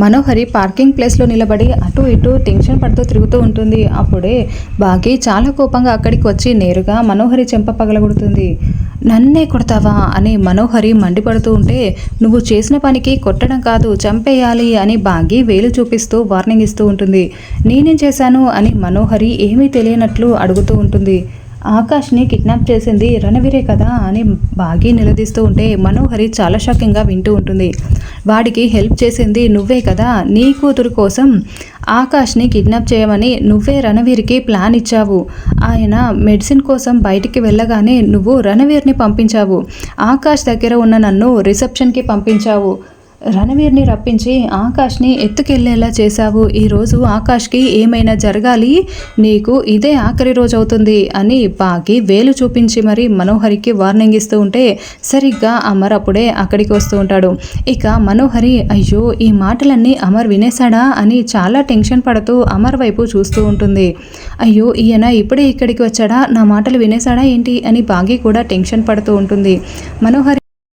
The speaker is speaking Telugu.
మనోహరి పార్కింగ్ ప్లేస్లో నిలబడి అటు ఇటు టెన్షన్ పడుతూ తిరుగుతూ ఉంటుంది. అప్పుడే బాగి చాలా కోపంగా అక్కడికి వచ్చి నేరుగా మనోహరి చెంప పగలగొడుతుంది. నన్నే కొడతావా అని మనోహరి మండిపడుతూ ఉంటే, నువ్వు చేసిన పనికి కొట్టడం కాదు చంపేయాలి అని బాగి వేలు చూపిస్తూ వార్నింగ్ ఇస్తూ ఉంటుంది. నేనేం చేశాను అని మనోహరి ఏమీ తెలియనట్లు అడుగుతూ ఉంటుంది. ఆకాష్ని కిడ్నాప్ చేసింది రణవీరే కదా అని బాగి నిలదీస్తూ ఉంటే మనోహరి చాలా షాకింగ్గా వింటూ ఉంటుంది. వాడికి హెల్ప్ చేసింది నువ్వే కదా, నీ కూతురు కోసం ఆకాష్ని కిడ్నాప్ చేయమని నువ్వే రణవీర్కి ప్లాన్ ఇచ్చావు. ఆయన మెడిసిన్ కోసం బయటికి వెళ్ళగానే నువ్వు రణవీర్ని పంపించావు. ఆకాష్ దగ్గర ఉన్న నన్ను రిసెప్షన్కి పంపించావు. రణవీర్ని రప్పించి ఆకాష్ని ఎత్తుకెళ్లేలా చేశావు. ఈరోజు ఆకాష్కి ఏమైనా జరగాలి, నీకు ఇదే ఆఖరి రోజు అవుతుంది అని బాగి వేలు చూపించి మరి మనోహరికి వార్నింగ్ ఇస్తూ ఉంటే సరిగ్గా అమర్ అప్పుడే అక్కడికి వస్తూ ఉంటాడు. ఇక మనోహరి అయ్యో ఈ మాటలన్నీ అమర్ వినేశాడా అని చాలా టెన్షన్ పడుతూ అమర్ వైపు చూస్తూ ఉంటుంది. అయ్యో ఈయన ఇప్పుడే ఇక్కడికి వచ్చాడా, నా మాటలు వినేశాడా ఏంటి అని బాగి కూడా టెన్షన్ పడుతూ ఉంటుంది. మనోహరి